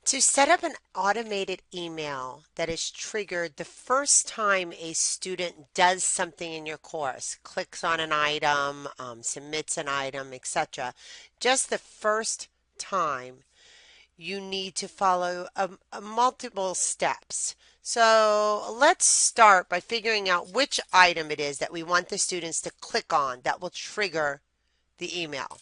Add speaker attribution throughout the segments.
Speaker 1: To set up an automated email that is triggered the first time a student does something in your course, clicks on an item, submits an item, etc., just the first time, you need to follow multiple steps. So let's start by figuring out which item it is that we want the students to click on that will trigger the email.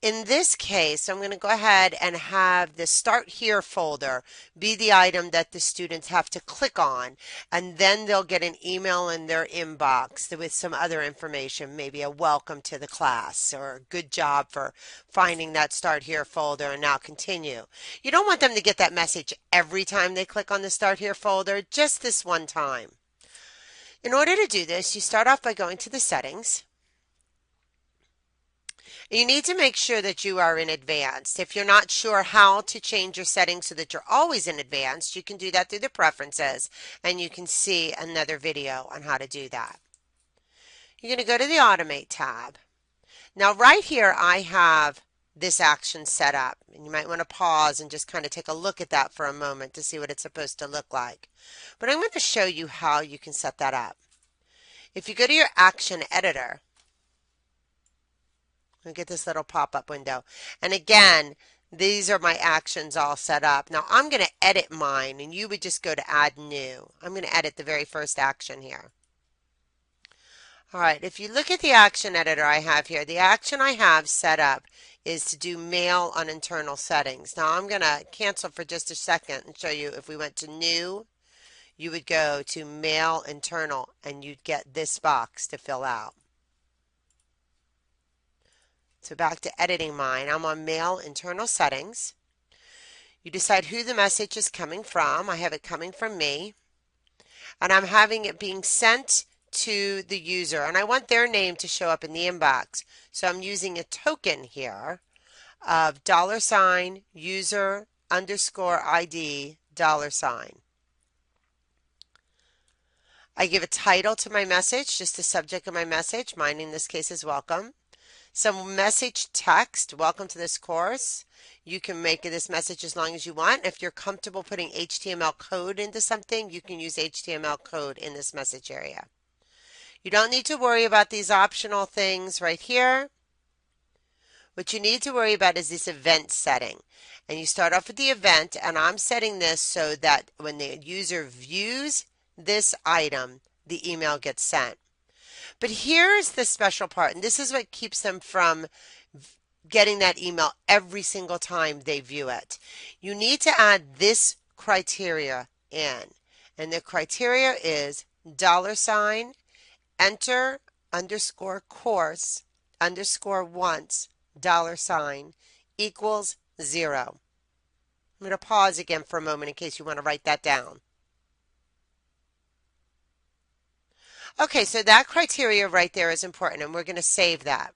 Speaker 1: In this case, I'm going to go ahead and have the Start Here folder be the item that the students have to click on, and then they'll get an email in their inbox with some other information, maybe a welcome to the class or a good job for finding that Start Here folder and now continue. You don't want them to get that message every time they click on the Start Here folder, just this one time. In order to do this, you start off by going to the settings. You need to make sure that you are in advanced. If you're not sure how to change your settings so that you're always in advanced, you can do that through the preferences, and you can see another video on how to do that. You're going to go to the Automate tab. Now right here I have this action set up, and you might want to pause and just kind of take a look at that for a moment to see what it's supposed to look like. But I'm going to show you how you can set that up. If you go to your action editor, you'll get this little pop-up window. And again, these are my actions all set up. Now I'm going to edit mine, and you would just go to Add New. I'm going to edit the very first action here. All right, if you look at the action editor I have here, the action I have set up is to do mail on internal settings. Now I'm going to cancel for just a second and show you. If we went to New, you would go to Mail Internal, and you'd get this box to fill out. So back to editing mine, I'm on Mail Internal Settings. You decide who the message is coming from. I have it coming from me. And I'm having it being sent to the user. And I want their name to show up in the inbox. So I'm using a token here of $user_ID $. I give a title to my message, just the subject of my message. Mine in this case is welcome. Some message text, welcome to this course. You can make this message as long as you want. If you're comfortable putting HTML code into something, you can use HTML code in this message area. You don't need to worry about these optional things right here. What you need to worry about is this event setting. And you start off with the event, and I'm setting this so that when the user views this item, the email gets sent. But here's the special part, and this is what keeps them from getting that email every single time they view it. You need to add this criteria in, and the criteria is $enter underscore course underscore once $, equals 0. I'm going to pause again for a moment in case you want to write that down. Okay, so that criteria right there is important, and we're going to save that.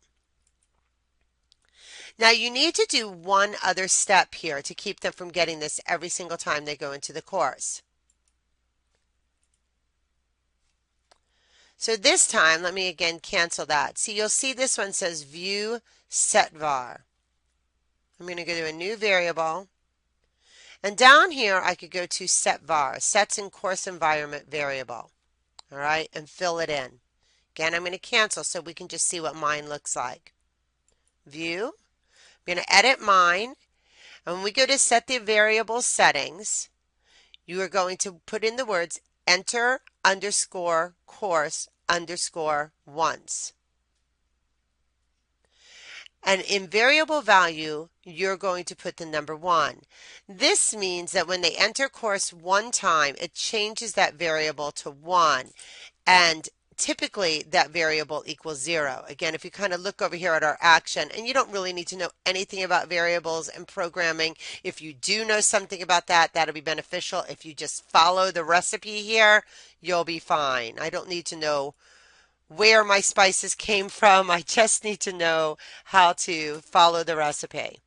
Speaker 1: Now you need to do one other step here to keep them from getting this every single time they go into the course. So this time, let me again cancel that. See, you'll see this one says View Setvar. I'm going to go to a new variable. And down here, I could go to Setvar, Sets in Course Environment Variable. All right, and fill it in. Again, I'm going to cancel so we can just see what mine looks like. View. I'm going to edit mine. And when we go to set the variable settings, you are going to put in the words enter underscore course underscore once. And in variable value, you're going to put the number 1. This means that when they enter course one time, it changes that variable to 1. And typically that variable equals 0. Again, if you kind of look over here at our action, and you don't really need to know anything about variables and programming. If you do know something about that, that'll be beneficial. If you just follow the recipe here, you'll be fine. I don't need to know where my spices came from. I just need to know how to follow the recipe.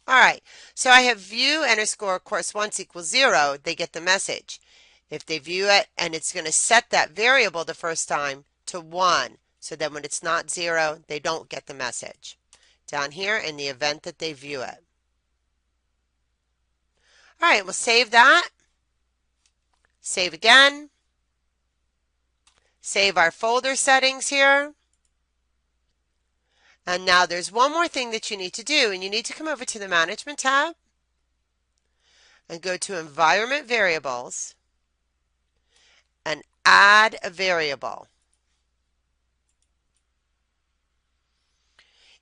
Speaker 1: All right, so I have view underscore course once equals 0. They get the message. If they view it, and it's going to set that variable the first time to 1, so that when it's not 0, they don't get the message. Down here in the event that they view it. All right, we'll save that. Save again. Save our folder settings here. And now there's one more thing that you need to do, and you need to come over to the Management tab and go to Environment Variables and add a variable.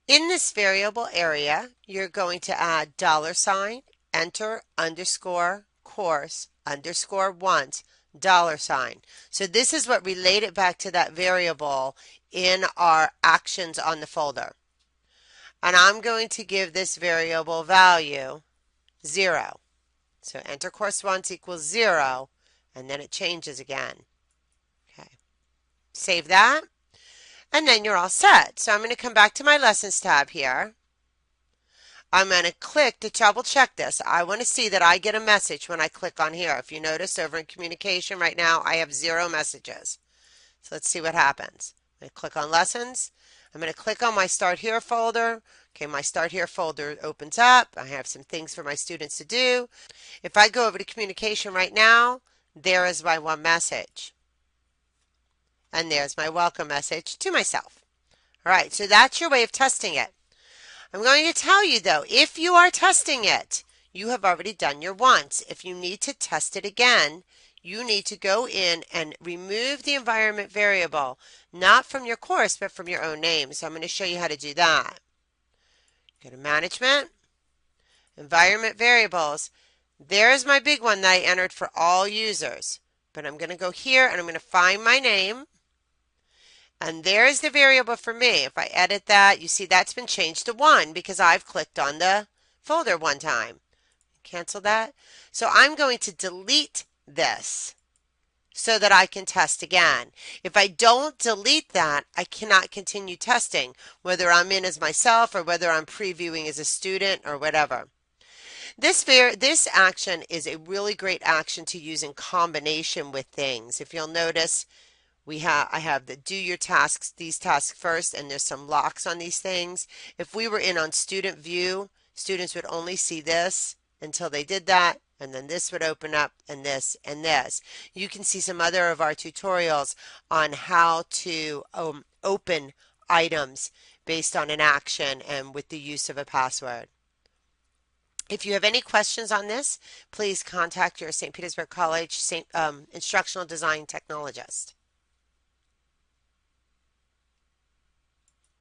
Speaker 1: In this variable area, you're going to add $, enter underscore course underscore once $. So this is what related back to that variable in our actions on the folder. And I'm going to give this variable value 0. So enter course once equals 0, and then it changes again. Okay. Save that. And then you're all set. So I'm going to come back to my Lessons tab here. I'm going to click to double check this. I want to see that I get a message when I click on here. If you notice over in Communication right now, I have 0 messages. So let's see what happens. I'm going to click on Lessons. I'm going to click on my Start Here folder. Okay, my Start Here folder opens up. I have some things for my students to do. If I go over to Communication right now, there is my one message. And there's my welcome message to myself. All right, so that's your way of testing it. I'm going to tell you though, if you are testing it, you have already done your once. If you need to test it again, you need to go in and remove the environment variable, not from your course, but from your own name. So I'm going to show you how to do that. Go to Management, Environment Variables. There's my big one that I entered for all users. But I'm going to go here and I'm going to find my name. And there's the variable for me. If I edit that, you see that's been changed to 1 because I've clicked on the folder one time. Cancel that. So I'm going to delete this so that I can test again. If I don't delete that, I cannot continue testing, whether I'm in as myself or whether I'm previewing as a student or whatever. This action is a really great action to use in combination with things. If you'll notice, I have the do your tasks, these tasks first, and there's some locks on these things. If we were in on student view, students would only see this until they did that, and then this would open up, and this, and this. You can see some other of our tutorials on how to open items based on an action and with the use of a password. If you have any questions on this, please contact your St. Petersburg College instructional design technologist.